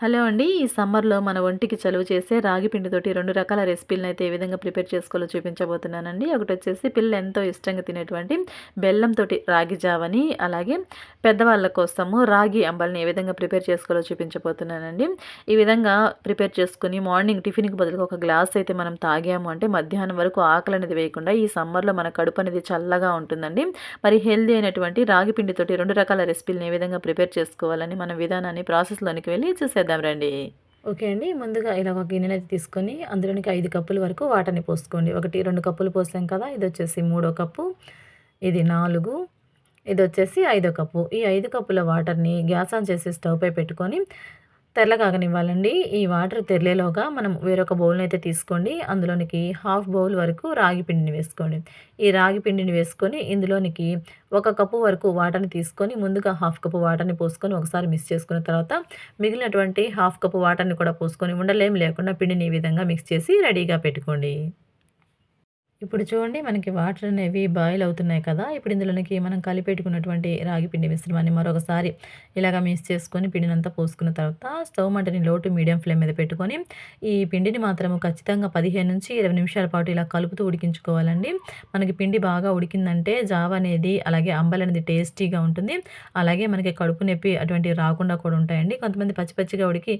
Hello అండి. ఈ సమ్మర్‌లో మన ఒంటికి చలువ చేసే రాగి పిండితోటి 2 రకాల రెసిపీలనైతే ఏ విధంగా ప్రిపేర్ చేసుకోవాలో చూపించబోతున్నానండి. ఒకటొచ్చేసి పిల్లలు ఎంతో ఇష్టంగా తినేటువంటి బెల్లంతోటి రాగి జావని, అలాగే పెద్దవాళ్ళ కోసము రాగి అంబలిని ఏ విధంగా ప్రిపేర్ చేసుకోవాలో చూపించబోతున్నానండి. ఈ విధంగా ప్రిపేర్ చేసుకొని మార్నింగ్ టిఫిన్‌కి బదులుగా ఒక గ్లాస్ అయితే మనం తాగాము అంటే మధ్యాహ్నం వరకు ఆకలనేది వేయకుండా ఈ సమ్మర్‌లో మన కడుపు అనేది చల్లగా ఉంటుందండి. మరి హెల్తీ అయినటువంటి రాగి పిండితోటి 2 రకాల రెసిపీలని ఏ విధంగా ప్రిపేర్ చేసుకోవాలని మన విధానాన్ని ప్రాసెస్‌లోనికి వెళ్ళి చూసేద్దాం రండి. ఓకే అండి. ముందుగా ఇలా ఒక గిన్నెనైతే తీసుకొని అందులోనికి 5 కప్పుల వరకు వాటర్‌ని పోసుకోండి. 2 కప్పులు పోసాం కదా! ఇదొచ్చేసి మూడో కప్పు, ఇది 4, ఇదొచ్చేసి ఐదో కప్పు. ఈ 5 కప్పుల వాటర్‌ని గ్యాస్ ఆన్ చేసి స్టవ్ పై పెట్టుకొని తెల్లగాగనివ్వాలండి. ఈ వాటర్ తెరిలేలోగా మనం వేరొక బౌల్‌నైతే తీసుకోండి. అందులోనికి హాఫ్ బౌల్ వరకు రాగి పిండిని వేసుకోండి. ఈ రాగి పిండిని వేసుకొని ఇందులోనికి 1 కప్పు వరకు వాటర్‌ని తీసుకొని ముందుగా హాఫ్ కప్పు వాటర్‌ని పోసుకొని ఒకసారి మిక్స్ చేసుకున్న తర్వాత మిగిలినటువంటి హాఫ్ కప్పు వాటర్‌ని కూడా పోసుకొని ఉండలేమి లేకుండా పిండిని ఈ విధంగా మిక్స్ చేసి రెడీగా పెట్టుకోండి. ఇప్పుడు చూడండి మనకి వాటర్ అనేవి బాయిల్ అవుతున్నాయి కదా! ఇప్పుడు ఇందులోనికి మనం కలిపెట్టుకున్నటువంటి రాగి పిండి మిశ్రమాన్ని మరొకసారి ఇలాగ మిక్స్ చేసుకొని పిండినంతా పోసుకున్న తర్వాత స్టవ్ మంటని లో టు మీడియం ఫ్లేమ్ మీద పెట్టుకొని ఈ పిండిని మాత్రము ఖచ్చితంగా 15-20 నిమిషాల పాటు ఇలా కలుపుతూ ఉడికించుకోవాలండి. మనకి పిండి బాగా ఉడికిందంటే జావ అనేది అలాగే అంబలి అనేది టేస్టీగా ఉంటుంది. అలాగే మనకి కడుపు నొప్పి అటువంటివి రాకుండా కూడా ఉంటాయండి. కొంతమంది పచ్చి పచ్చిగా ఉడికి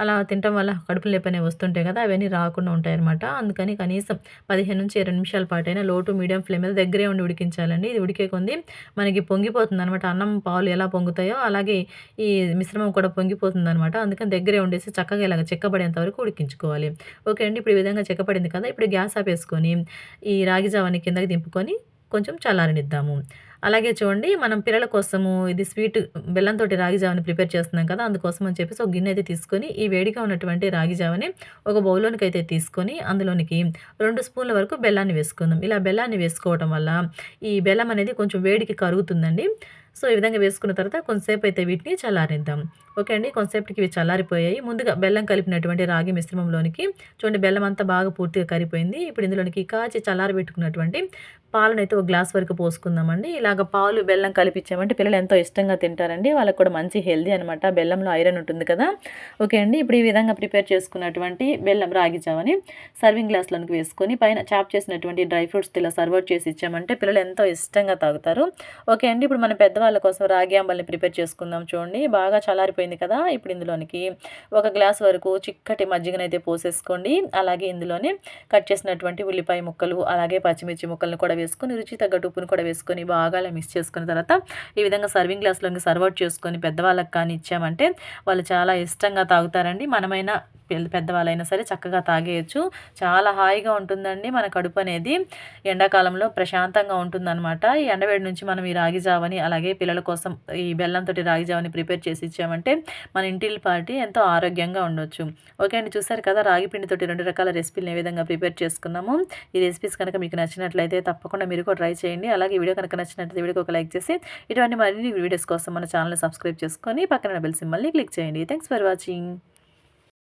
అలా తినటం వల్ల కడుపు నొప్పి అనేవి వస్తుంటాయి కదా! అవన్నీ రాకుండా ఉంటాయన్నమాట. అందుకని కనీసం 15-20 నిమిషాల పాటైనా లో టు మీడియం ఫ్లేమ్ మీద దగ్గరే ఉండి ఉడికించాలండి. ఇది ఉడికే కొంది మనకి పొంగిపోతుందనమాట. అన్నం, పాలు ఎలా పొంగుతాయో అలాగే ఈ మిశ్రమం కూడా పొంగిపోతుందనమాట. అందుకని దగ్గరే ఉండేసి చక్కగా ఇలాగ చిక్కబడేంత వరకు ఉడికించుకోవాలి. ఓకే అండి. ఇప్పుడు ఈ విధంగా చిక్కబడింది కదా! ఇప్పుడు గ్యాస్ ఆపేసుకొని ఈ రాగి జావని కిందకి దింపుకొని కొంచెం చల్లారనిద్దాము. అలాగే చూడండి మనం పిల్లల కోసము ఇది స్వీట్ బెల్లంతోటి రాగి జావని ప్రిపేర్ చేస్తున్నాం కదా! అందుకోసం అని చెప్పేసి ఒక గిన్నె అయితే తీసుకొని ఈ వేడిగా ఉన్నటువంటి రాగి జావని ఒక బౌల్‌లోనికైతే తీసుకొని అందులోనికి 2 స్పూన్ల వరకు బెల్లాన్ని వేసుకుందాం. ఇలా బెల్లాన్ని వేసుకోవటం వల్ల ఈ బెల్లం అనేది కొంచెం వేడికి కరుగుతుందండి. సో, ఈ విధంగా వేసుకున్న తర్వాత కొంతసేపు అయితే వీటిని చల్లారిద్దాం. ఓకే అండి. కొంతసేపటికి ఇవి చల్లారిపోయాయి. ముందుగా బెల్లం కలిపినటువంటి రాగి మిశ్రమంలోనికి చూడండి బెల్లం అంతా బాగా పూర్తిగా కరిగిపోయింది. ఇప్పుడు ఇందులోనికి కాచి చల్లారబెట్టుకున్నటువంటి పాలనైతే ఒక గ్లాస్ వరకు పోసుకుందామండి. ఇలాగ పాలు, బెల్లం కలిపిచ్చామంటే పిల్లలు ఎంతో ఇష్టంగా తింటారండి. వాళ్ళకి కూడా మంచి హెల్తీ అనమాట. బెల్లంలో ఐరన్ ఉంటుంది కదా! ఓకే అండి. ఇప్పుడు ఈ విధంగా ప్రిపేర్ చేసుకున్నటువంటి బెల్లం రాగి జావని సర్వింగ్ గ్లాస్‌లోనికి వేసుకొని పైన చాప్ చేసినటువంటి డ్రై ఫ్రూట్స్‌తో ఇలా సర్వ్ అవుట్ చేసి ఇచ్చామంటే పిల్లలు ఎంతో ఇష్టంగా తాగుతారు. ఓకే అండి. ఇప్పుడు మన పెద్దవాళ్ళ కోసం రాగి అంబలిని ప్రిపేర్ చేసుకుందాం చూడండి. బాగా చల్లారిపోయింది కదా! ఇప్పుడు ఇందులోనికి ఒక గ్లాస్ వరకు చిక్కటి మజ్జిగనైతే పోసేసుకోండి. అలాగే ఇందులోనే కట్ చేసినటువంటి ఉల్లిపాయ ముక్కలు, అలాగే పచ్చిమిర్చి ముక్కలను కూడా వేసుకొని రుచికి తగ్గట్టు ఉప్పును కూడా వేసుకొని బాగా అలా మిక్స్ చేసుకున్న తర్వాత ఈ విధంగా సర్వింగ్ గ్లాస్‌లోకి సర్వ్ అవుట్ చేసుకొని పెద్దవాళ్ళకి కానీ ఇచ్చామంటే వాళ్ళు చాలా ఇష్టంగా తాగుతారండి. మనమైనా పెద్దవాళ్ళైనా సరే చక్కగా తాగేయొచ్చు. చాలా హాయిగా ఉంటుందండి మన కడుపు అనేది. ఎండాకాలంలో ప్రశాంతంగా ఉంటుందనమాట. ఈ ఎండవేడి నుంచి మనం ఈ రాగి జావని అలాగే పిల్లల కోసం ఈ బెల్లంతోటి రాగి జావని ప్రిపేర్ చేసి ఇచ్చామంటే మన ఇంటిల్లిపాది ఎంతో ఆరోగ్యంగా ఉండొచ్చు. ఓకే అండి. చూసారు కదా! రాగి పిండితోటి 2 రకాల రెసిపీలని ఏ విధంగా ప్రిపేర్ చేసుకున్నాము. ఈ రెసిపీస్ కనుక మీకు నచ్చినట్లయితే తప్పకుండా మీరు కూడా ట్రై చేయండి. అలాగే ఈ వీడియో కనుక నచ్చినట్లయితే వీడియోకి ఒక లైక్ చేసి ఇటువంటి మరిన్ని వీడియోస్ కోసం మన ఛానెల్‌ని సబ్స్క్రైబ్ చేసుకొని పక్కన బెల్ సింబల్‌ని క్లిక్ చేయండి. Thanks for watching.